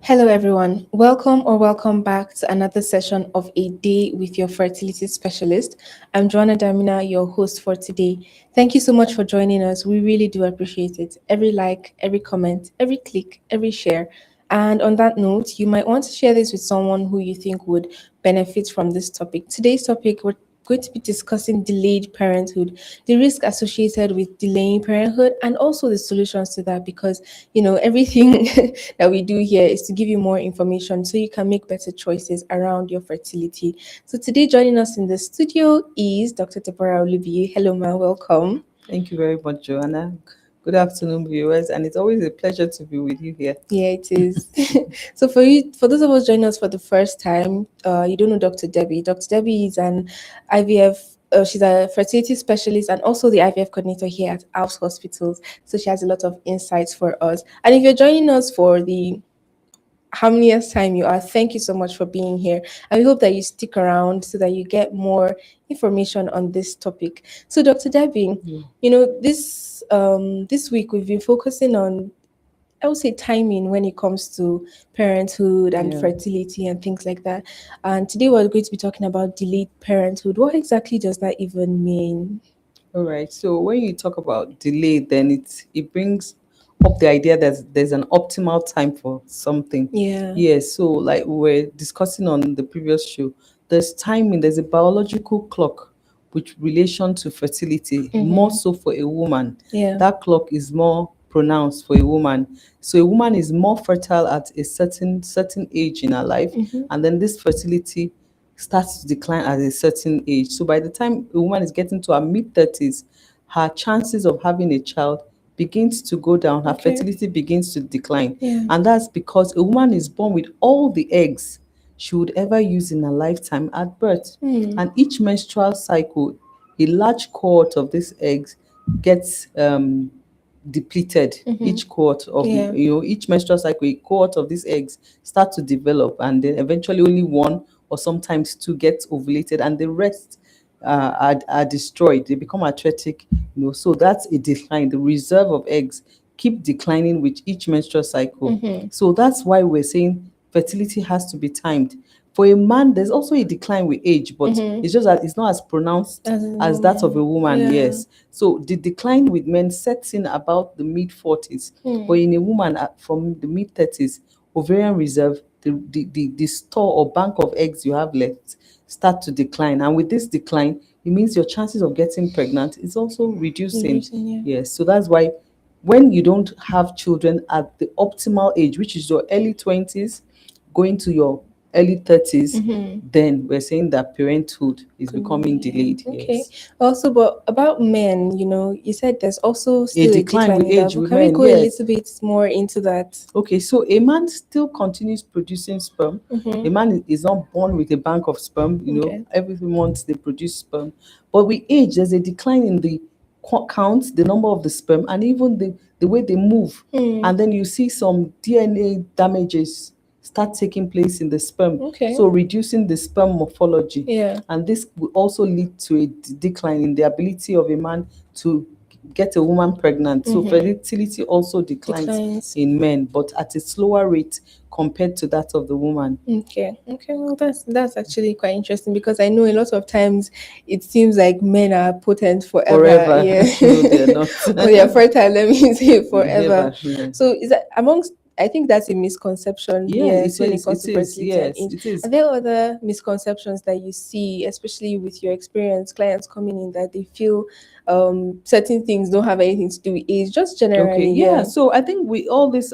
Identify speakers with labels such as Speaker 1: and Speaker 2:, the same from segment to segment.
Speaker 1: Hello, everyone. Welcome or welcome back to another session of A Day with your fertility specialist. I'm Joanna Damina, your host for today. Thank you so much for joining us. We really do appreciate it. Every like, every comment, every click, every share. And on that note, you might want to share this with someone who you think would benefit from this topic. Today's topic, we're going to be discussing delayed parenthood, the risk associated with delaying parenthood, and also the solutions to that. Because everything that we do here is to give you more information so you can make better choices around your fertility. So today, joining us in the studio is Dr. Deborah Olivier. Hello, ma. Welcome.
Speaker 2: Thank you very much, Joanna. Good afternoon, viewers, and it's always a pleasure to be with you here.
Speaker 1: Yeah, it is. So for those of us joining us for the first time, you don't know Dr. Debbie. Dr. Debbie is an IVF. She's a fertility specialist and also the IVF coordinator here at House Hospitals. So she has a lot of insights for us. And if you're joining us for the how many years time you are, thank you so much for being here. And we hope that you stick around so that you get more information on this topic. So, Dr. Debbie, this week we've been focusing on, I would say, timing when it comes to parenthood and fertility and things like that. And today we're going to be talking about delayed parenthood. What exactly does that even mean?
Speaker 2: All right. So when you talk about delay, then it brings up the idea that there's an optimal time for something.
Speaker 1: Yeah.
Speaker 2: Yes. So like we were discussing on the previous show, there's timing. There's a biological clock with relation to fertility, more so for a woman.
Speaker 1: Yeah.
Speaker 2: That clock is more pronounced for a woman. So a woman is more fertile at a certain age in her life, and then this fertility starts to decline at a certain age. So by the time a woman is getting to her mid-30s, her chances of having a child begins to go down, her fertility begins to decline.
Speaker 1: Yeah.
Speaker 2: And that's because a woman is born with all the eggs she would ever use in her lifetime at birth. And each menstrual cycle, a large cohort of these eggs gets depleted. Each cohort of each menstrual cycle, a cohort of these eggs start to develop, and then eventually only one or sometimes two get ovulated, and the rest are destroyed. They become atretic, so that's a decline. The reserve of eggs keep declining with each menstrual cycle. So that's why we're saying fertility has to be timed. For a man, there's also a decline with age, but it's just that it's not as pronounced as that of a woman.
Speaker 1: Yeah.
Speaker 2: Yes. So the decline with men sets in about the mid-40s, but in a woman from the mid-30s, ovarian reserve, the store or bank of eggs you have left, start to decline. And with this decline, it means your chances of getting pregnant is also reducing.
Speaker 1: Yeah.
Speaker 2: Yes. So that's why when you don't have children at the optimal age, which is your early 20s, going to your early 30s, then we're saying that parenthood is becoming delayed.
Speaker 1: Okay.
Speaker 2: Yes.
Speaker 1: Also, but about men, you said there's also still a
Speaker 2: decline with
Speaker 1: in that.
Speaker 2: age
Speaker 1: But
Speaker 2: with
Speaker 1: can we
Speaker 2: men,
Speaker 1: go a
Speaker 2: yes.
Speaker 1: little bit more into that?
Speaker 2: Okay, so a man still continues producing sperm. A man is not born with a bank of sperm.
Speaker 1: Okay.
Speaker 2: Every month they produce sperm. But with age, there's a decline in the count, the number of the sperm, and even the way they move. And then you see some DNA damages start taking place in the sperm.
Speaker 1: Okay.
Speaker 2: So reducing the sperm morphology.
Speaker 1: Yeah.
Speaker 2: And this will also lead to a decline in the ability of a man to get a woman pregnant. So fertility also declines in men, but at a slower rate compared to that of the woman.
Speaker 1: Okay. Well, that's actually quite interesting because I know a lot of times it seems like men are potent forever. Yeah.
Speaker 2: No, they're not.
Speaker 1: Or they are fertile. Let me say forever.
Speaker 2: Never, yeah.
Speaker 1: So is that amongst? I think that's a misconception.
Speaker 2: Yes,
Speaker 1: when
Speaker 2: it
Speaker 1: it comes to
Speaker 2: is.
Speaker 1: fertility
Speaker 2: Yes,
Speaker 1: and age.
Speaker 2: it is.
Speaker 1: Are there other misconceptions that you see, especially with your experience, clients coming in that they feel certain things don't have anything to do with age, just generally?
Speaker 2: Okay, yeah. So I think we all this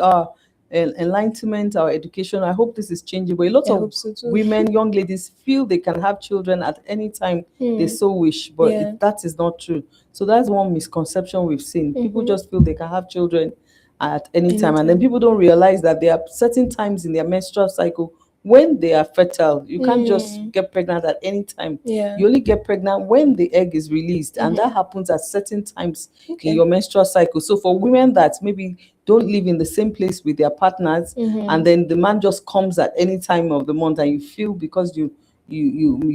Speaker 2: enlightenment, our education. I hope this is changing. But a lot
Speaker 1: I
Speaker 2: of
Speaker 1: hope so too.
Speaker 2: women, young ladies, feel they can have children at any time they so wish, but
Speaker 1: Yeah.
Speaker 2: that is not true. So that's one misconception we've seen. People just feel they can have children at any time. And then
Speaker 1: Anytime.
Speaker 2: people don't realize that there are certain times in their menstrual cycle when they are fertile. You can't just
Speaker 1: Hmm.
Speaker 2: get pregnant at any time.
Speaker 1: Yeah.
Speaker 2: You only get pregnant when the egg is released, and that
Speaker 1: Mm-hmm.
Speaker 2: happens at certain times in
Speaker 1: Okay.
Speaker 2: your menstrual cycle. So for women that maybe don't live in the same place with their partners, and
Speaker 1: Mm-hmm.
Speaker 2: then the man just comes at any time of the month, and you feel because you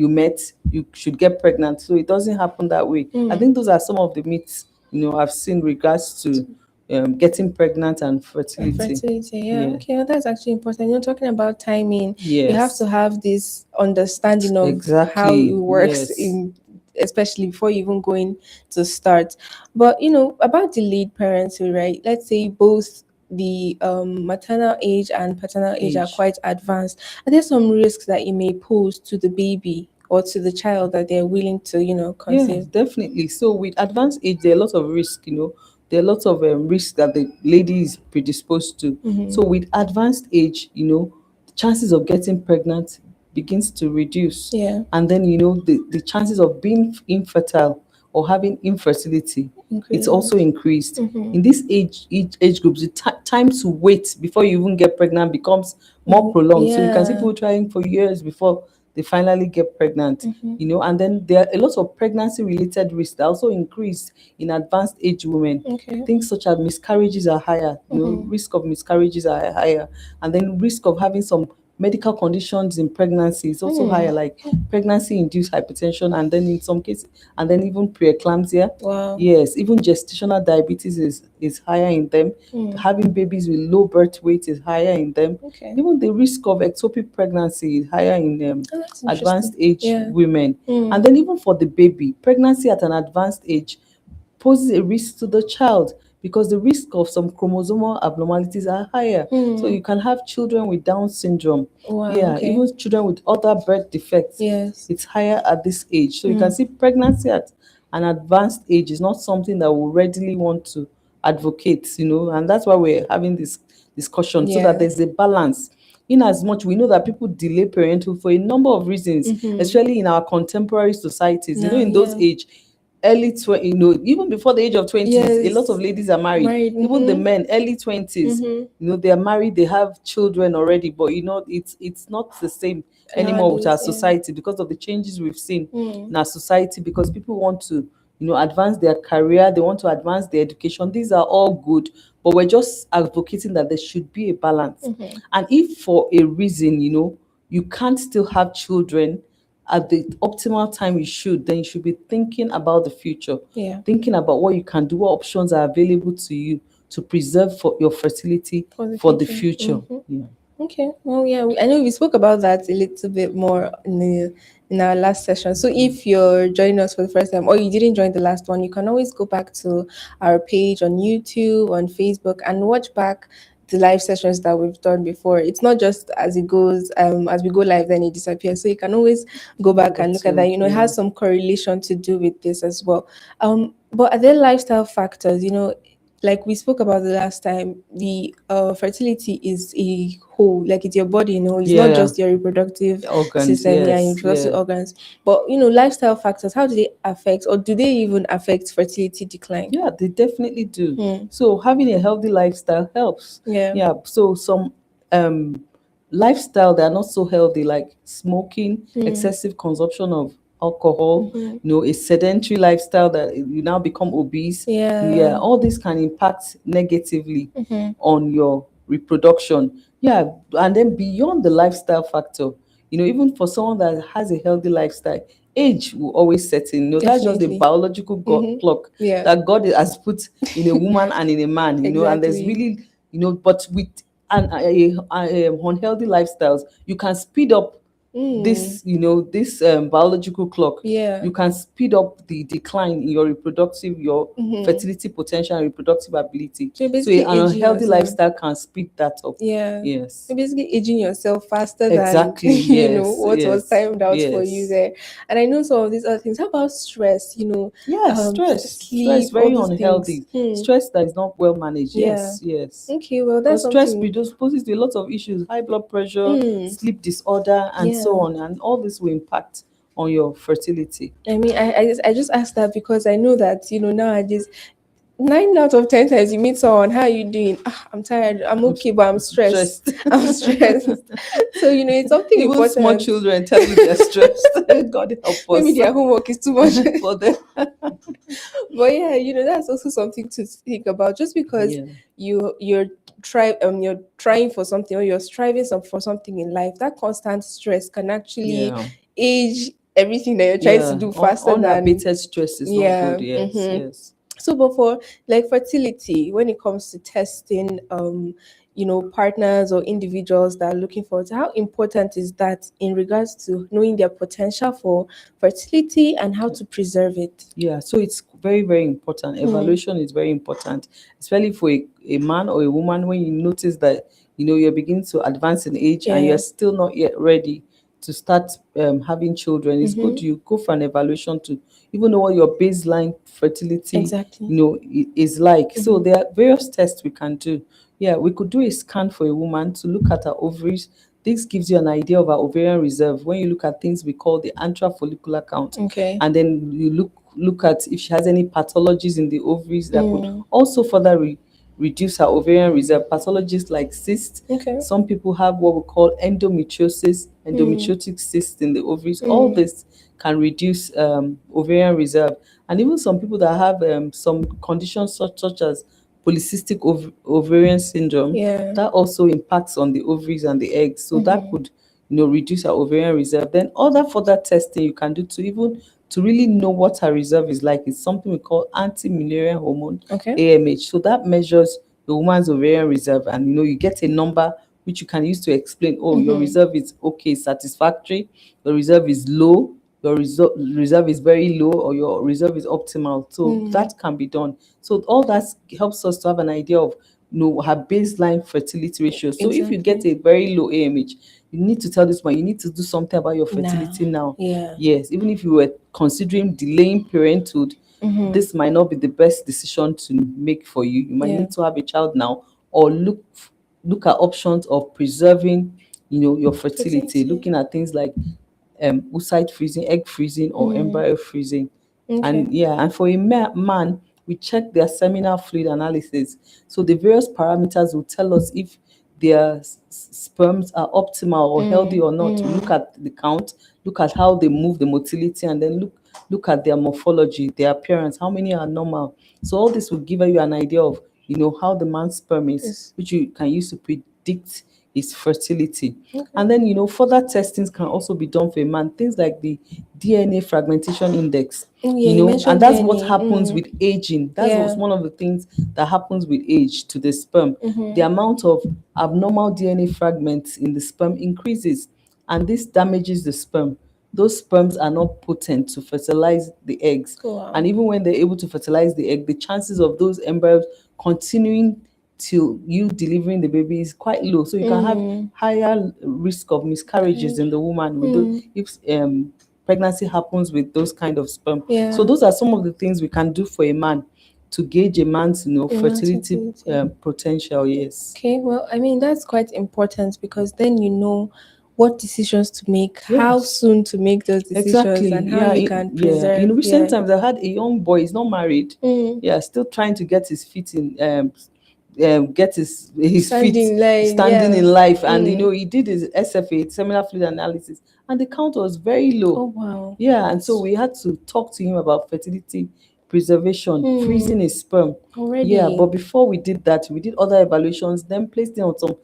Speaker 2: met, you should get pregnant. So it doesn't happen that way. I
Speaker 1: Mm.
Speaker 2: think those are some of the myths I've seen regards to getting pregnant and
Speaker 1: And
Speaker 2: fertility.
Speaker 1: fertility, yeah,
Speaker 2: Yeah.
Speaker 1: okay, well, that's actually important. You're talking about timing. You have to
Speaker 2: Yes.
Speaker 1: have this understanding of how it
Speaker 2: Exactly.
Speaker 1: works
Speaker 2: Yes.
Speaker 1: in, especially before you even going to start. But about delayed parenthood, right? Let's say both the maternal age and paternal age are
Speaker 2: Age.
Speaker 1: quite advanced. Are there some risks that it may pose to the baby or to the child that they're willing to,
Speaker 2: Yeah,
Speaker 1: conceive?
Speaker 2: definitely. So with advanced age, there are lots of risk. There are lots of risks that the lady is predisposed to. So
Speaker 1: Mm-hmm.
Speaker 2: with advanced age, the chances of getting pregnant begins to reduce.
Speaker 1: Yeah,
Speaker 2: And then, the chances of being infertile or having infertility, it's also
Speaker 1: increases.
Speaker 2: increased.
Speaker 1: Mm-hmm.
Speaker 2: In this age groups, the time to wait before you even get pregnant becomes more
Speaker 1: Mm,
Speaker 2: prolonged. So you can see
Speaker 1: yeah.
Speaker 2: people trying for years before they finally get pregnant.
Speaker 1: Mm-hmm.
Speaker 2: And then there are a lot of pregnancy related risks that also increase in advanced age women.
Speaker 1: Okay.
Speaker 2: Things such as miscarriages are higher,
Speaker 1: Mm-hmm.
Speaker 2: risk of miscarriages are higher, and then risk of having some medical conditions in pregnancy is also higher,
Speaker 1: Mm.
Speaker 2: like pregnancy induced hypertension, and then in some cases, and then even preeclampsia.
Speaker 1: Wow.
Speaker 2: Yes, even gestational diabetes is higher in them.
Speaker 1: Mm.
Speaker 2: Having babies with low birth weight is higher in them.
Speaker 1: Okay.
Speaker 2: Even the risk of ectopic pregnancy is higher in
Speaker 1: Oh, that's
Speaker 2: advanced
Speaker 1: interesting.
Speaker 2: age
Speaker 1: Yeah.
Speaker 2: women. And
Speaker 1: Mm.
Speaker 2: then even for the baby, pregnancy at an advanced age poses a risk to the child because the risk of some chromosomal abnormalities are higher. So
Speaker 1: Mm.
Speaker 2: you can have children with Down syndrome.
Speaker 1: Wow.
Speaker 2: Yeah,
Speaker 1: Okay.
Speaker 2: even children with other birth defects.
Speaker 1: Yes.
Speaker 2: It's higher at this age. So you can
Speaker 1: Mm.
Speaker 2: see pregnancy at an advanced age is not something that we readily want to advocate, and that's why we're having this discussion so that
Speaker 1: Yeah.
Speaker 2: there's a balance. In as much we know that people delay parenthood for a number of reasons,
Speaker 1: Mm-hmm.
Speaker 2: especially in our contemporary societies.
Speaker 1: No.
Speaker 2: In those
Speaker 1: Yeah.
Speaker 2: age, early 20, even before the age of 20s, a lot of
Speaker 1: Yes.
Speaker 2: ladies are married.
Speaker 1: Married.
Speaker 2: Even the
Speaker 1: Mm-hmm.
Speaker 2: men, early 20s,
Speaker 1: Mm-hmm.
Speaker 2: they are married, they have children already, but it's not the same anymore with our
Speaker 1: Nowadays. Yeah.
Speaker 2: society because of the changes we've seen
Speaker 1: Mm.
Speaker 2: in our society, because people want to advance their career, they want to advance their education. These are all good, but we're just advocating that there should be a balance.
Speaker 1: Mm-hmm.
Speaker 2: And if for a reason, you can't still have children at the optimal time you should, then you should be thinking about the future,
Speaker 1: Yeah.
Speaker 2: thinking about what you can do, what options are available to you to preserve for your fertility
Speaker 1: For the
Speaker 2: for the
Speaker 1: future.
Speaker 2: future.
Speaker 1: Mm-hmm.
Speaker 2: Yeah.
Speaker 1: Okay. Well, yeah, I know we spoke about that a little bit more in our last session. So if you're joining us for the first time or you didn't join the last one, you can always go back to our page on YouTube, on Facebook, and watch back the live sessions that we've done before. It's not just as it goes, as we go live, then it disappears. So you can always go back and look at that.
Speaker 2: But
Speaker 1: It
Speaker 2: yeah.
Speaker 1: has some correlation to do with this as well. But are there lifestyle factors? Like we spoke about the last time, the fertility is a whole, like it's your body, it's not
Speaker 2: Yeah.
Speaker 1: just your reproductive
Speaker 2: Organs,
Speaker 1: system, yeah, your
Speaker 2: yes,
Speaker 1: reproductive
Speaker 2: yeah.
Speaker 1: organs. But lifestyle factors, how do they affect, or do they even affect fertility decline?
Speaker 2: Yeah, they definitely do.
Speaker 1: Hmm.
Speaker 2: So having a healthy lifestyle helps.
Speaker 1: Yeah.
Speaker 2: Yeah. So some um lifestyle that are not so healthy, like smoking,
Speaker 1: Hmm.
Speaker 2: excessive consumption of alcohol,
Speaker 1: Mm-hmm.
Speaker 2: a sedentary lifestyle that you now become obese. Yeah,
Speaker 1: Yeah.
Speaker 2: all this can impact negatively
Speaker 1: Mm-hmm.
Speaker 2: on your reproduction. Yeah, and then beyond the lifestyle factor, even for someone that has a healthy lifestyle, age will always set in. That's just the
Speaker 1: Definitely.
Speaker 2: biological
Speaker 1: Mm-hmm.
Speaker 2: clock
Speaker 1: Yeah.
Speaker 2: that God has put in a woman and in a man, and there's
Speaker 1: Exactly.
Speaker 2: but with unhealthy lifestyles, you can speed up
Speaker 1: Mm.
Speaker 2: this biological clock.
Speaker 1: Yeah.
Speaker 2: You can speed up the decline in your
Speaker 1: Mm-hmm.
Speaker 2: fertility potential and reproductive ability.
Speaker 1: So you're
Speaker 2: So
Speaker 1: basically
Speaker 2: an
Speaker 1: aging
Speaker 2: unhealthy
Speaker 1: yourself.
Speaker 2: lifestyle can speed that up.
Speaker 1: Yeah.
Speaker 2: Yes.
Speaker 1: You're basically aging yourself faster than
Speaker 2: Exactly. Yes.
Speaker 1: what was
Speaker 2: Yes.
Speaker 1: timed out for you
Speaker 2: Yes.
Speaker 1: there. And I know some of these other things. How about stress?
Speaker 2: Yeah, stress
Speaker 1: Sleep, all
Speaker 2: very
Speaker 1: those things.
Speaker 2: unhealthy.
Speaker 1: Hmm.
Speaker 2: Stress that is not well managed.
Speaker 1: Yeah.
Speaker 2: Yes, yes.
Speaker 1: Okay, well that's
Speaker 2: Because stress
Speaker 1: something.
Speaker 2: predisposes to a lot of issues, high blood pressure,
Speaker 1: Hmm.
Speaker 2: sleep disorder, and so
Speaker 1: Yeah.
Speaker 2: on, and all this will impact on your fertility.
Speaker 1: I mean, I just asked that because I know that nowadays, nine out of 10 times you meet someone, how are you doing? Ah, I'm tired. I'm
Speaker 2: I'm
Speaker 1: okay, but I'm stressed.
Speaker 2: stressed.
Speaker 1: I'm stressed. So it's something
Speaker 2: Even small
Speaker 1: important.
Speaker 2: children tell you they're stressed. God help
Speaker 1: Maybe
Speaker 2: us
Speaker 1: their homework is too much.
Speaker 2: for them.
Speaker 1: But yeah, that's also something to think about. Just because
Speaker 2: Yeah,
Speaker 1: you're trying for something, or you're striving for something in life, that constant stress can actually
Speaker 2: yeah,
Speaker 1: age everything that you're trying to
Speaker 2: yeah.
Speaker 1: do faster than.
Speaker 2: Unabated stress is not
Speaker 1: Yeah.
Speaker 2: good. Yes, yes.
Speaker 1: So, but for like fertility, when it comes to testing, partners or individuals that are looking for it, how important is that in regards to knowing their potential for fertility and how to preserve it?
Speaker 2: Yeah, so it's very, very important.
Speaker 1: Hmm.
Speaker 2: Evaluation is very important, especially for a man or a woman when you notice that you're beginning to advance in age and you're
Speaker 1: Yeah.
Speaker 2: still not yet ready to start having children. It's good
Speaker 1: Mm-hmm.
Speaker 2: you go for an evaluation to even know what your baseline fertility,
Speaker 1: Exactly.
Speaker 2: is like. So
Speaker 1: Mm-hmm.
Speaker 2: there are various tests we can do. Yeah, we could do a scan for a woman to look at her ovaries. This gives you an idea of our ovarian reserve when you look at things we call the antral follicular count,
Speaker 1: Okay.
Speaker 2: and then you look at if she has any pathologies in the ovaries that could
Speaker 1: Mm.
Speaker 2: also further reduce her ovarian reserve. Pathologies like cysts.
Speaker 1: Okay.
Speaker 2: Some people have what we call endometriosis,
Speaker 1: Mm.
Speaker 2: endometriotic cysts in the ovaries. All
Speaker 1: Mm.
Speaker 2: this can reduce ovarian reserve, and even some people that have some conditions such as polycystic ovarian syndrome,
Speaker 1: Yeah.
Speaker 2: that also impacts on the ovaries and the eggs. So that
Speaker 1: Mm-hmm.
Speaker 2: could reduce our ovarian reserve. Then other further testing you can do to even to really know what our reserve is like is something we call anti-Mullerian hormone,
Speaker 1: Okay.
Speaker 2: AMH. So that measures the woman's ovarian reserve, and you get a number which you can use to explain, oh, your
Speaker 1: Mm-hmm.
Speaker 2: reserve is okay, satisfactory, your reserve is low, your reserve is very low, or your reserve is optimal. So
Speaker 1: Mm.
Speaker 2: that can be done. So all that helps us to have an idea of her baseline fertility ratio. So if you get
Speaker 1: Exactly.
Speaker 2: a very low AMH, you need to tell this one you need to do something about your
Speaker 1: Now.
Speaker 2: fertility now.
Speaker 1: Yeah.
Speaker 2: Yes, even if you were considering delaying parenthood,
Speaker 1: Mm-hmm.
Speaker 2: this might not be the best decision to make for you. You might
Speaker 1: Yeah.
Speaker 2: need to have a child now, or look at options of preserving your fertility,
Speaker 1: Fertility.
Speaker 2: looking at things like oocyte freezing, egg freezing, or
Speaker 1: Mm.
Speaker 2: embryo freezing.
Speaker 1: Okay.
Speaker 2: And yeah, and for a man, we check their seminal fluid analysis. So the various parameters will tell us if their sperms are optimal or healthy
Speaker 1: Mm.
Speaker 2: or not. We look
Speaker 1: Mm.
Speaker 2: at the count, look at how they move, the motility, and then look at their morphology, their appearance, how many are normal. So all this will give you an idea of how the man's sperm is,
Speaker 1: Yes.
Speaker 2: which you can use to predict his fertility.
Speaker 1: Okay.
Speaker 2: And then further testings can also be done for a man, things like the DNA fragmentation index.
Speaker 1: Oh, yeah, you
Speaker 2: And
Speaker 1: mentioned
Speaker 2: that's what
Speaker 1: DNA.
Speaker 2: happens with aging. That's what's
Speaker 1: Yeah.
Speaker 2: one of the things that happens with age to the sperm. The
Speaker 1: Mm-hmm.
Speaker 2: amount of abnormal DNA fragments in the sperm increases, and this damages the sperm. Those sperms are not potent to fertilize the eggs.
Speaker 1: Oh,
Speaker 2: And
Speaker 1: wow.
Speaker 2: even when they're able to fertilize the egg, the chances of those embryos continuing till you delivering the baby is quite low. So you can have
Speaker 1: Mm.
Speaker 2: higher risk of miscarriages in
Speaker 1: Courage.
Speaker 2: the woman with
Speaker 1: Mm.
Speaker 2: if pregnancy happens with those kind of sperm. So
Speaker 1: Yeah.
Speaker 2: those are some of the things we can do for a man to gauge a man's
Speaker 1: Human
Speaker 2: fertility
Speaker 1: fertility.
Speaker 2: potential. Yes.
Speaker 1: Okay, well, I mean, that's quite important because then you know what decisions to make, how
Speaker 2: Yes.
Speaker 1: soon to make those decisions,
Speaker 2: Exactly.
Speaker 1: and how
Speaker 2: Yeah.
Speaker 1: you can
Speaker 2: Yeah. In
Speaker 1: preserve.
Speaker 2: recent
Speaker 1: Yeah.
Speaker 2: times, I had a young boy. He's not married.
Speaker 1: Mm.
Speaker 2: Yeah, still trying to get his feet in. Get his feet
Speaker 1: Standing line.
Speaker 2: standing
Speaker 1: Yeah.
Speaker 2: in life, and
Speaker 1: Mm.
Speaker 2: he did his SFA, seminal fluid analysis, and the count was very low.
Speaker 1: Oh, wow.
Speaker 2: Yeah, and so we had to talk to him about fertility preservation, freezing
Speaker 1: Mm.
Speaker 2: his sperm. Yeah, but
Speaker 1: Already.
Speaker 2: before we did that, we did other evaluations, then placed him on some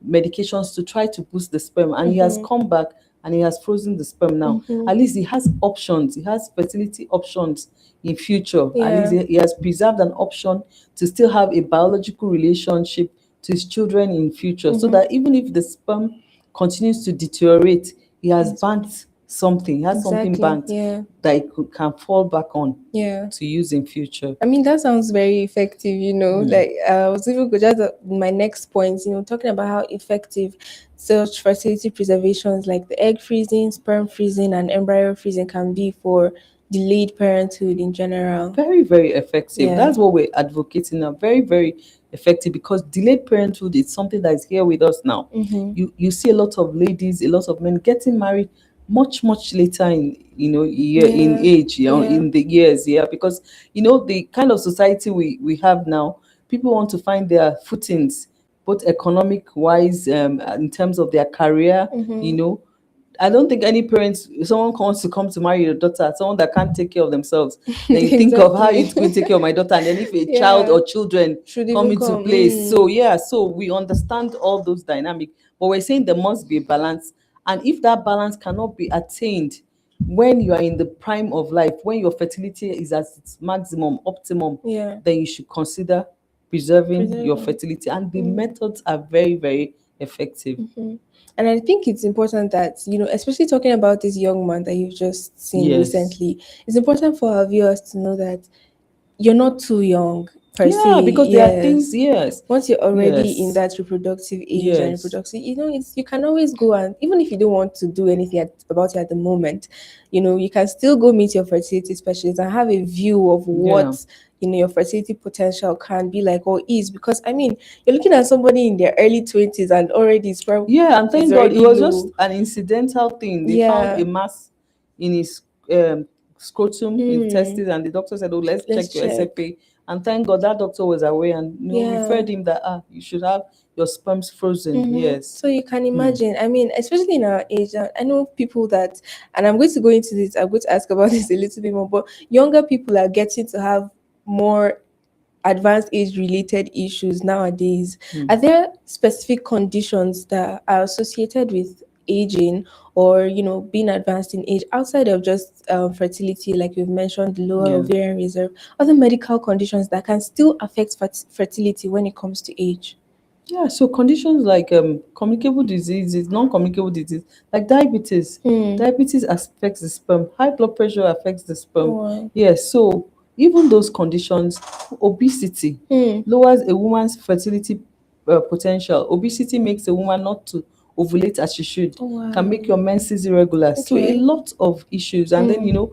Speaker 2: medications to try to boost the sperm, and he has
Speaker 1: Mm-hmm.
Speaker 2: come back and he has frozen the sperm now.
Speaker 1: Mm-hmm.
Speaker 2: At least he has options. He has fertility options in future. At least
Speaker 1: Yeah.
Speaker 2: he has preserved an option to still have a biological relationship to his children in future, so
Speaker 1: Mm-hmm.
Speaker 2: that even if the sperm continues to deteriorate, he has
Speaker 1: Yes.
Speaker 2: banked something. He has something
Speaker 1: Exactly.
Speaker 2: banked
Speaker 1: Yeah.
Speaker 2: that he can fall back on
Speaker 1: Yeah.
Speaker 2: to use in future.
Speaker 1: I mean, that sounds very effective,
Speaker 2: Mm.
Speaker 1: Like, I was even go just my next point, talking about how effective such fertility preservations like the egg freezing, sperm freezing, and embryo freezing can be for delayed parenthood in general.
Speaker 2: Very, very effective.
Speaker 1: Yeah.
Speaker 2: That's what we're advocating now. Very, very effective, because delayed parenthood is something that is here with us now.
Speaker 1: Mm-hmm.
Speaker 2: You see a lot of ladies, a lot of men getting married much later in, in
Speaker 1: Yeah.
Speaker 2: age,
Speaker 1: Yeah.
Speaker 2: in the years, yeah, because the kind of society we have now, people want to find their footings, both economic wise, in terms of their career, you
Speaker 1: Mm-hmm.
Speaker 2: know I don't think any parents, if someone wants to come to marry your daughter, someone that can't take care of themselves, then you think of how
Speaker 1: Exactly.
Speaker 2: you going to take care of my daughter, and then if a child
Speaker 1: Yeah.
Speaker 2: or children
Speaker 1: Should
Speaker 2: come
Speaker 1: even
Speaker 2: into
Speaker 1: come.
Speaker 2: place. So
Speaker 1: Mm.
Speaker 2: yeah, so we understand all those dynamics, but we're saying there must be a balance. And if that balance cannot be attained when you are in the prime of life, when your fertility is at its maximum, optimum,
Speaker 1: Yeah.
Speaker 2: then you should consider preserving your
Speaker 1: Preserving.
Speaker 2: fertility. And the
Speaker 1: Mm.
Speaker 2: methods are very, very effective.
Speaker 1: Mm. And I think it's important that, especially talking about this young man that you've just seen
Speaker 2: Yes.
Speaker 1: recently, it's important for our viewers to know that you're not too young per se.
Speaker 2: Yeah, because there are things,
Speaker 1: Yes.
Speaker 2: yes.
Speaker 1: Once you're already in
Speaker 2: Yes.
Speaker 1: that reproductive age and
Speaker 2: Yes.
Speaker 1: reproductive, it's you can always go, and even if you don't want to do anything about it at the moment, you can still go meet your fertility specialist and have a view of
Speaker 2: Yeah.
Speaker 1: what your fertility potential can be like or is, because I mean, you're looking at somebody in their early 20s and already sperm
Speaker 2: Yeah, and
Speaker 1: count is
Speaker 2: thank God it
Speaker 1: already
Speaker 2: was just
Speaker 1: low.
Speaker 2: an incidental thing. They found
Speaker 1: Yeah.
Speaker 2: a mass in his scrotum, in the
Speaker 1: Hmm.
Speaker 2: testes, and the doctor said, "Oh, let's
Speaker 1: Let's
Speaker 2: check your
Speaker 1: check.
Speaker 2: SFA." And thank God that doctor was aware and
Speaker 1: Yeah.
Speaker 2: referred him that you should have your sperms frozen. Yes.
Speaker 1: So you can
Speaker 2: Hmm.
Speaker 1: imagine, I mean, especially in our age, I know people that, and I'm going to go into this, I'm going to ask about this a little bit more, but younger people are getting to have more advanced age related issues nowadays.
Speaker 2: Hmm.
Speaker 1: Are there specific conditions that are associated with aging or, being advanced in age outside of just fertility, like you've mentioned, the lower
Speaker 2: Yeah.
Speaker 1: ovarian reserve, other medical conditions that can still affect fertility when it comes to age?
Speaker 2: Yeah, so conditions like communicable diseases, non-communicable disease, like diabetes.
Speaker 1: Hmm.
Speaker 2: Diabetes affects the sperm. High blood pressure affects the sperm.
Speaker 1: Wow.
Speaker 2: Yes, so even those conditions, obesity
Speaker 1: Hmm.
Speaker 2: lowers a woman's fertility potential. Obesity makes a woman not to ovulate as she should,
Speaker 1: Oh,
Speaker 2: can make your
Speaker 1: wow.
Speaker 2: menses irregular. So a
Speaker 1: Okay.
Speaker 2: lot of issues, and then
Speaker 1: Hmm.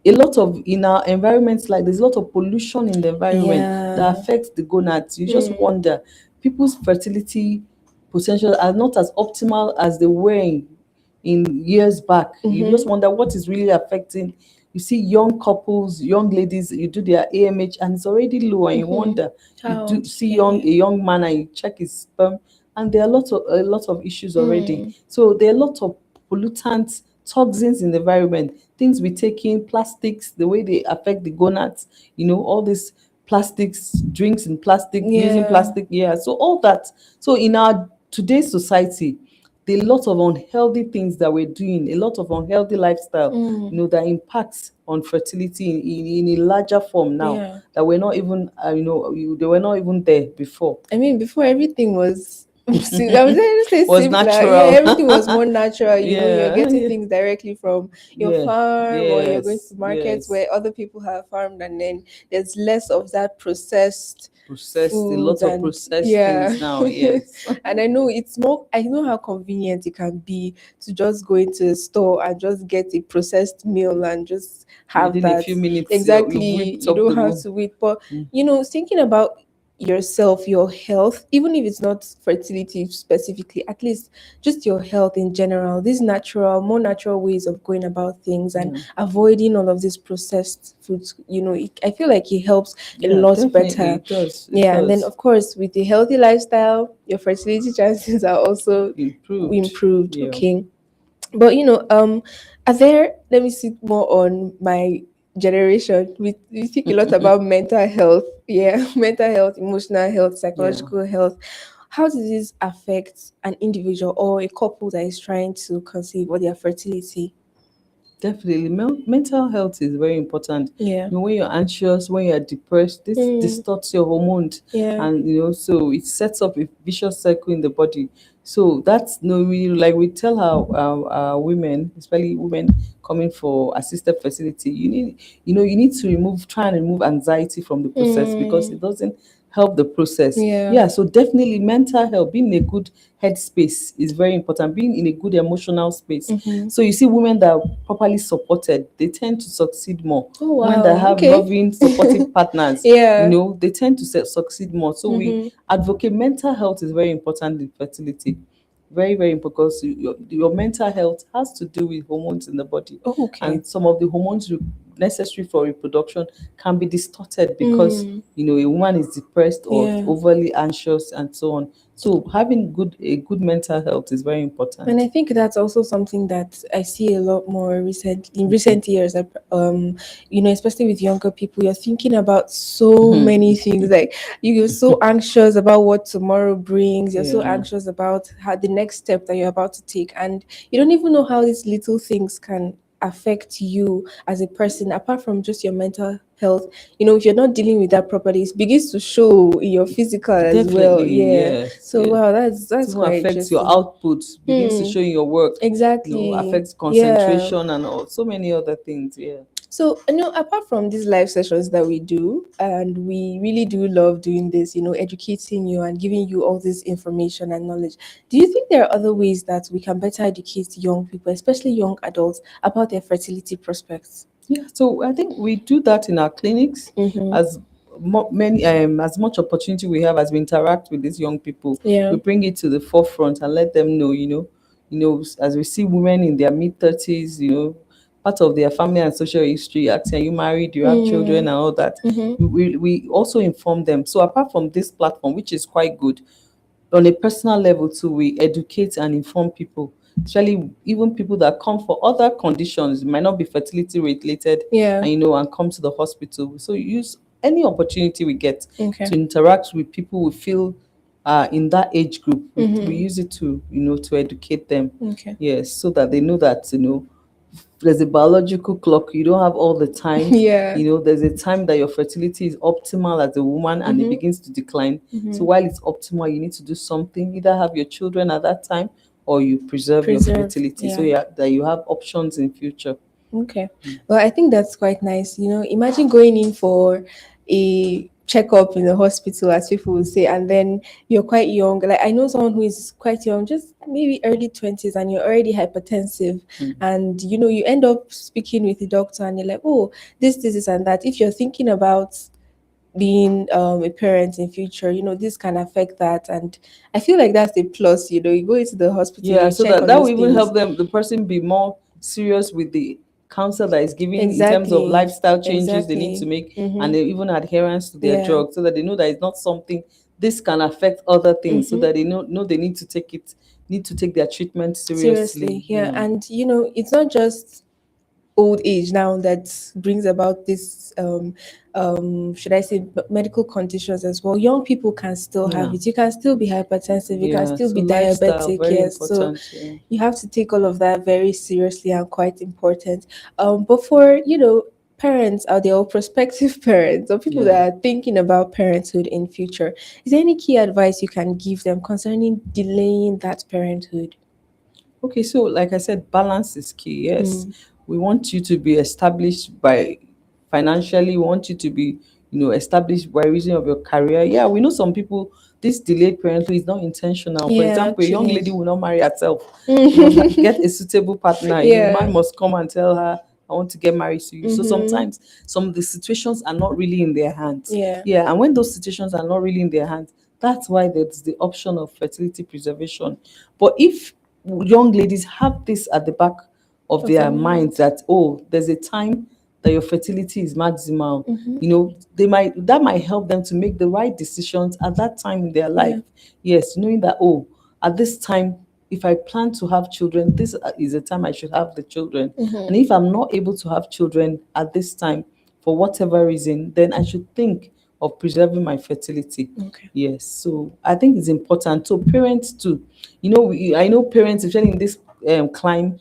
Speaker 2: a lot of in our environments, like there's a lot of pollution in the environment that
Speaker 1: Yeah.
Speaker 2: affects the gonads. You just
Speaker 1: Hmm.
Speaker 2: wonder, people's fertility potential are not as optimal as they were in years back. You just
Speaker 1: Mm-hmm.
Speaker 2: wonder what is really affecting. You see young couples, young ladies, you do their AMH and it's already low, and you
Speaker 1: Mm-hmm.
Speaker 2: wonder. You
Speaker 1: How
Speaker 2: do see
Speaker 1: okay.
Speaker 2: a young man and you check his sperm, and there are a lot of issues already.
Speaker 1: Hmm.
Speaker 2: So there are a lot of pollutants, toxins in the environment, things we take in, plastics, the way they affect the gonads, all these plastics, drinks in plastic, using
Speaker 1: Yeah.
Speaker 2: plastic, yeah. So all that. So in our today's society, there are a lot of unhealthy things that we're doing, a lot of unhealthy lifestyle,
Speaker 1: Mm.
Speaker 2: that impacts on fertility in a larger form now,
Speaker 1: Yeah.
Speaker 2: that we're not even, they were not even there before.
Speaker 1: I mean, before everything was, I would say
Speaker 2: Was
Speaker 1: simpler. Yeah,
Speaker 2: natural.
Speaker 1: everything was more natural. You're
Speaker 2: Yeah,
Speaker 1: getting
Speaker 2: yeah,
Speaker 1: things directly from your
Speaker 2: yeah,
Speaker 1: farm, or you're going to
Speaker 2: yes,
Speaker 1: markets
Speaker 2: yes.
Speaker 1: where other people have farmed, and then there's less of that processed
Speaker 2: Processed, a
Speaker 1: foods
Speaker 2: lot of
Speaker 1: and
Speaker 2: processed
Speaker 1: yeah.
Speaker 2: things now, yes.
Speaker 1: And I know it's more. I know how convenient it can be to just go into a store and just get a processed meal and just have
Speaker 2: Within a
Speaker 1: that.
Speaker 2: few minutes, you've
Speaker 1: Exactly.
Speaker 2: whipped
Speaker 1: You
Speaker 2: up
Speaker 1: don't
Speaker 2: the
Speaker 1: have
Speaker 2: meal.
Speaker 1: to wait, but
Speaker 2: Mm.
Speaker 1: thinking about yourself, your health, even if it's not fertility specifically, at least just your health in general, these more natural ways of going about things and
Speaker 2: Yeah,
Speaker 1: avoiding all of these processed foods, I feel like it helps a
Speaker 2: yeah,
Speaker 1: lot
Speaker 2: definitely,
Speaker 1: better.
Speaker 2: it does, it
Speaker 1: Yeah, and then
Speaker 2: does.
Speaker 1: of course with the healthy lifestyle, your fertility chances are also
Speaker 2: Improved.
Speaker 1: improved.
Speaker 2: Yeah.
Speaker 1: Okay. But are there, let me see more on my generation. We speak a lot about mental health. Yeah, mental health, emotional health,
Speaker 2: Yeah.
Speaker 1: psychological health. How does this affect an individual or a couple that is trying to conceive or their fertility?
Speaker 2: Definitely, mental health is very important.
Speaker 1: Yeah.
Speaker 2: When you're anxious, when you're depressed, this
Speaker 1: Mm,
Speaker 2: distorts your hormones,
Speaker 1: yeah.
Speaker 2: and so it sets up a vicious cycle in the body. So that's no, we like we tell our women, especially women coming for assisted fertility, you need to try and remove anxiety from the process, because
Speaker 1: Mm,
Speaker 2: it doesn't help the process.
Speaker 1: yeah.
Speaker 2: Yeah, so definitely mental health, being in a good headspace is very important, being in a good emotional space.
Speaker 1: Mm-hmm.
Speaker 2: So you see women that are properly supported, they tend to succeed more.
Speaker 1: Oh
Speaker 2: Women that
Speaker 1: wow.
Speaker 2: have
Speaker 1: Okay.
Speaker 2: loving, supportive partners,
Speaker 1: Yeah.
Speaker 2: they tend to succeed more. So we
Speaker 1: Mm-hmm.
Speaker 2: advocate mental health is very important in fertility. very, very important, because your mental health has to do with hormones in the body.
Speaker 1: Oh, okay.
Speaker 2: And some of the hormones necessary for reproduction can be distorted because
Speaker 1: Mm,
Speaker 2: a woman is depressed or
Speaker 1: yeah.
Speaker 2: overly anxious and so on. So having a good mental health is very
Speaker 1: And
Speaker 2: important.
Speaker 1: I think that's also something that I see a lot more recent in recent years. Especially with younger people, you're thinking about so many things. Like you're so anxious about what tomorrow brings. You're so
Speaker 2: Yeah,
Speaker 1: anxious about how the next step that you're about to take, and you don't even know how these little things can affect you as a person apart from just your mental health. If you're not dealing with that properly, it begins to show in your physical as well.
Speaker 2: definitely.
Speaker 1: Yeah.
Speaker 2: Yes,
Speaker 1: So
Speaker 2: yes.
Speaker 1: wow,
Speaker 2: It
Speaker 1: that's
Speaker 2: even
Speaker 1: quite
Speaker 2: affects your
Speaker 1: interesting.
Speaker 2: output, begins to
Speaker 1: Hmm.
Speaker 2: show in your work,
Speaker 1: Exactly.
Speaker 2: affects
Speaker 1: Yeah.
Speaker 2: concentration and so many other things. Yeah.
Speaker 1: So, apart from these live sessions that we do, and we really do love doing this, educating you and giving you all this information and knowledge, do you think there are other ways that we can better educate young people, especially young adults, about their fertility prospects?
Speaker 2: Yeah, so I think we do that in our clinics,
Speaker 1: Mm-hmm.
Speaker 2: as many as much opportunity we have as we interact with these young people.
Speaker 1: Yeah.
Speaker 2: We bring it to the forefront and let them know, as we see women in their mid 30s, part of their family and social history, asking, are you married? Do you have children and all that?
Speaker 1: Mm-hmm.
Speaker 2: We also inform them. So apart from this platform, which is quite good, on a personal level too, we educate and inform people, especially even people that come for other conditions, it might not be fertility related,
Speaker 1: Yeah.
Speaker 2: and and come to the hospital. So use any opportunity we get
Speaker 1: Okay.
Speaker 2: to interact with people we feel in that age group. We
Speaker 1: Mm-hmm.
Speaker 2: use it to to educate them.
Speaker 1: Okay.
Speaker 2: Yes, so that they know that there's a biological clock. You don't have all the time.
Speaker 1: Yeah.
Speaker 2: There's a time that your fertility is optimal as a woman and it
Speaker 1: Mm-hmm.
Speaker 2: begins to decline. So
Speaker 1: Mm-hmm.
Speaker 2: while it's optimal, you need to do something, either have your children at that time or you preserve your
Speaker 1: Preserve.
Speaker 2: fertility, so
Speaker 1: Yeah.
Speaker 2: yeah, that you have options in future.
Speaker 1: Okay. Well, I think that's quite nice. Imagine going in for a checkup in the hospital, as people would say, and then you're quite young. Like I know someone who is quite young, just maybe early 20s, and you're already hypertensive. And you end up speaking with the doctor, and you're like, oh, this, and that. If you're thinking about being a parent in future, this can affect that. And I feel like that's the plus. You go into the hospital,
Speaker 2: Yeah,
Speaker 1: you
Speaker 2: so
Speaker 1: check
Speaker 2: that
Speaker 1: on
Speaker 2: that will
Speaker 1: these
Speaker 2: even
Speaker 1: things.
Speaker 2: help them, the person, be more serious with the counsel that is given in terms of
Speaker 1: Exactly.
Speaker 2: lifestyle changes they need to
Speaker 1: Exactly.
Speaker 2: make, and
Speaker 1: Mm-hmm.
Speaker 2: even adherence to their
Speaker 1: Yeah.
Speaker 2: drugs, so that they know that it's not something this can affect other things, so
Speaker 1: Mm-hmm.
Speaker 2: that they know they need to take their treatment seriously.
Speaker 1: Seriously. Yeah.
Speaker 2: Yeah,
Speaker 1: And it's not just old age now that brings about this should I say medical conditions as well. Young people can still have
Speaker 2: yeah,
Speaker 1: it. You can still be hypertensive, you can
Speaker 2: yeah.
Speaker 1: still
Speaker 2: So
Speaker 1: be
Speaker 2: lifestyle
Speaker 1: diabetic.
Speaker 2: very
Speaker 1: Yes. So
Speaker 2: important. Yeah,
Speaker 1: you have to take all of that very seriously and quite important. But for parents out there, or prospective parents, or people
Speaker 2: yeah.
Speaker 1: that are thinking about parenthood in future, is there any key advice you can give them concerning delaying that parenthood?
Speaker 2: Okay, so like I said, balance is key. Yes,
Speaker 1: Mm.
Speaker 2: we want you to be established by financially. We want you to be, established by reason of your career. Yeah, we know some people. This delayed parenthood is not intentional. For
Speaker 1: Yeah,
Speaker 2: example, a young
Speaker 1: actually.
Speaker 2: lady will not marry herself. She must get a suitable partner.
Speaker 1: Yeah.
Speaker 2: Man must come and tell her, "I want to get married to you." So
Speaker 1: Mm-hmm.
Speaker 2: sometimes some of the situations are not really in their hands.
Speaker 1: Yeah.
Speaker 2: Yeah, and when those situations are not really in their hands, that's why there's the option of fertility preservation. But if young ladies have this at the back of
Speaker 1: Of their
Speaker 2: their minds,
Speaker 1: mind.
Speaker 2: that there's a time that your fertility is maximal,
Speaker 1: Mm-hmm.
Speaker 2: that might help them to make the right decisions at that time in their life.
Speaker 1: Yeah.
Speaker 2: Yes, knowing that, at this time, if I plan to have children, this is the time I should have the children. And
Speaker 1: Mm-hmm.
Speaker 2: if I'm not able to have children at this time for whatever reason, then I should think of preserving my fertility.
Speaker 1: Okay.
Speaker 2: Yes, so I think it's important. So parents too, I know parents, especially in this climb,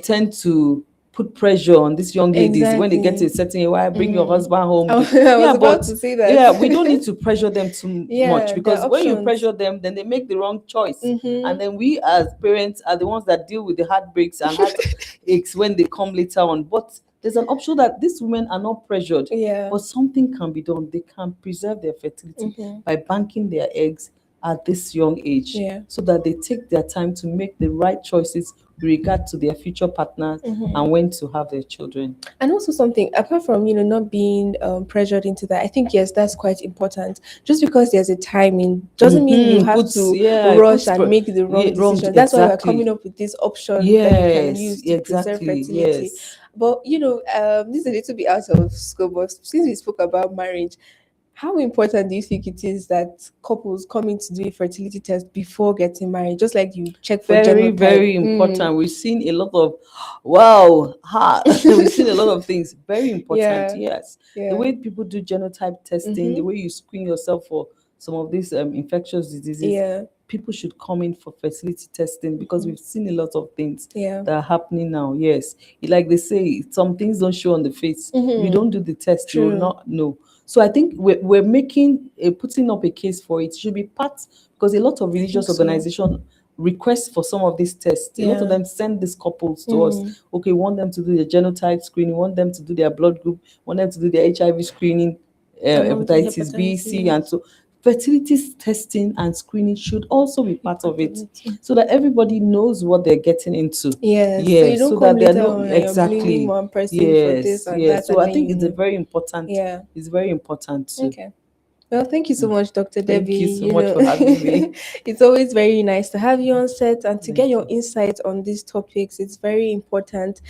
Speaker 2: tend to put pressure on these young ladies when they get to a
Speaker 1: Exactly.
Speaker 2: certain age. Why bring your
Speaker 1: Mm-hmm.
Speaker 2: husband home?
Speaker 1: I
Speaker 2: Yeah,
Speaker 1: was about
Speaker 2: but
Speaker 1: to say
Speaker 2: yeah, we don't
Speaker 1: that.
Speaker 2: need to pressure them too much,
Speaker 1: Yeah, there are
Speaker 2: because when you
Speaker 1: options.
Speaker 2: pressure them, then they make the wrong choice, and
Speaker 1: Mm-hmm.
Speaker 2: then we as parents are the ones that deal with the heartbreaks and heartaches when they come later on. But there's an option that these women are not pressured,
Speaker 1: Yeah.
Speaker 2: but something can be done. They can preserve their fertility
Speaker 1: Mm-hmm.
Speaker 2: by banking their eggs at this young age,
Speaker 1: Yeah.
Speaker 2: so that they take their time to make the right choices with regard to their future partners and when to have their children.
Speaker 1: And also something apart from not being pressured into that, I think yes, that's quite important. Just because there's a timing doesn't mean you have
Speaker 2: Puts
Speaker 1: to
Speaker 2: yeah, it
Speaker 1: rush
Speaker 2: puts
Speaker 1: and make the wrong
Speaker 2: yeah, wrong
Speaker 1: decision. That's why we're coming
Speaker 2: exactly.
Speaker 1: up with these options that you can
Speaker 2: Yes,
Speaker 1: use to preserve
Speaker 2: exactly.
Speaker 1: fertility.
Speaker 2: Yes.
Speaker 1: But this is a little bit out of scope, but since we spoke about marriage, how important do you think it is that couples come in to do a fertility test before getting married, just like you check for
Speaker 2: Very,
Speaker 1: genotype?
Speaker 2: very important. We've seen a lot of wow, we've seen a lot of things. Very important,
Speaker 1: Yeah,
Speaker 2: yes. The
Speaker 1: yeah,
Speaker 2: way people do genotype testing, the way you screen yourself for some of these infectious diseases,
Speaker 1: yeah,
Speaker 2: people should come in for fertility testing because we've seen a lot of things
Speaker 1: yeah.
Speaker 2: that are happening now. Yes, like they say, some things don't show on the face. If you don't do the test, you will
Speaker 1: True.
Speaker 2: not know. So I think we're putting up a case for it. It should be part because a lot of
Speaker 1: I think
Speaker 2: religious
Speaker 1: so.
Speaker 2: organizations request for some of these tests. A lot of
Speaker 1: Yeah.
Speaker 2: them send these couples to us. Okay, want them to do their genotype screening, want them to do their blood group, want them to do their HIV screening,
Speaker 1: And all the
Speaker 2: hepatitis B, C, and
Speaker 1: hepatitis.
Speaker 2: so fertility testing and screening should also be
Speaker 1: Be
Speaker 2: part of
Speaker 1: part of
Speaker 2: it,
Speaker 1: it.
Speaker 2: so that everybody knows what they're getting into.
Speaker 1: Yes. So you
Speaker 2: Yes,
Speaker 1: don't
Speaker 2: so
Speaker 1: come
Speaker 2: that they're
Speaker 1: later
Speaker 2: no
Speaker 1: on and you're blaming
Speaker 2: exactly.
Speaker 1: one person for this
Speaker 2: Yes,
Speaker 1: and
Speaker 2: yes.
Speaker 1: that,
Speaker 2: So
Speaker 1: and
Speaker 2: I
Speaker 1: then
Speaker 2: think it's a very important.
Speaker 1: Yeah.
Speaker 2: It's very important to.
Speaker 1: Okay. Well, thank you so much, Dr. Debbie.
Speaker 2: Thank you so much for having me.
Speaker 1: It's always very nice to have you on set and to get
Speaker 2: Thank
Speaker 1: your
Speaker 2: you.
Speaker 1: insights on these topics. It's very important.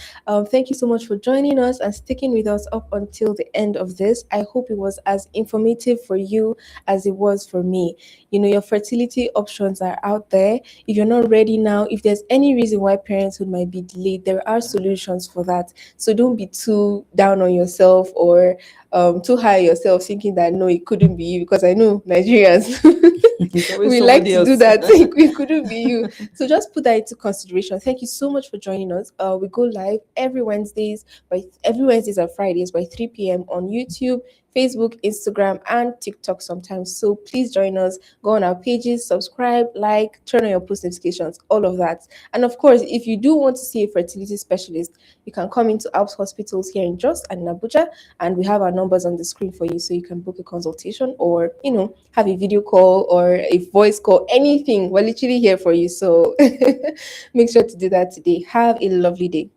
Speaker 1: Thank you so much for joining us and sticking with us up until the end of this. I hope it was as informative for you as it was for me. Your fertility options are out there. If you're not ready now, if there's any reason why parenthood might be delayed, there are solutions for that. So don't be too down on yourself or too high on yourself thinking that no, it couldn't be you, because I know Nigerians
Speaker 2: It's always
Speaker 1: we like
Speaker 2: somebody
Speaker 1: to do
Speaker 2: else.
Speaker 1: that. Think it couldn't be you. So just put that into consideration. Thank you so much for joining us. We go live every Wednesdays and Fridays by 3 p.m. on YouTube, Facebook, Instagram, and TikTok sometimes. So please join us. Go on our pages, subscribe, like, turn on your post notifications, all of that. And of course, if you do want to see a fertility specialist, you can come into Alps Hospitals here in Jos and in Abuja, and we have our numbers on the screen for you, so you can book a consultation or have a video call or a voice call, anything. We're literally here for you. So make sure to do that today. Have a lovely day.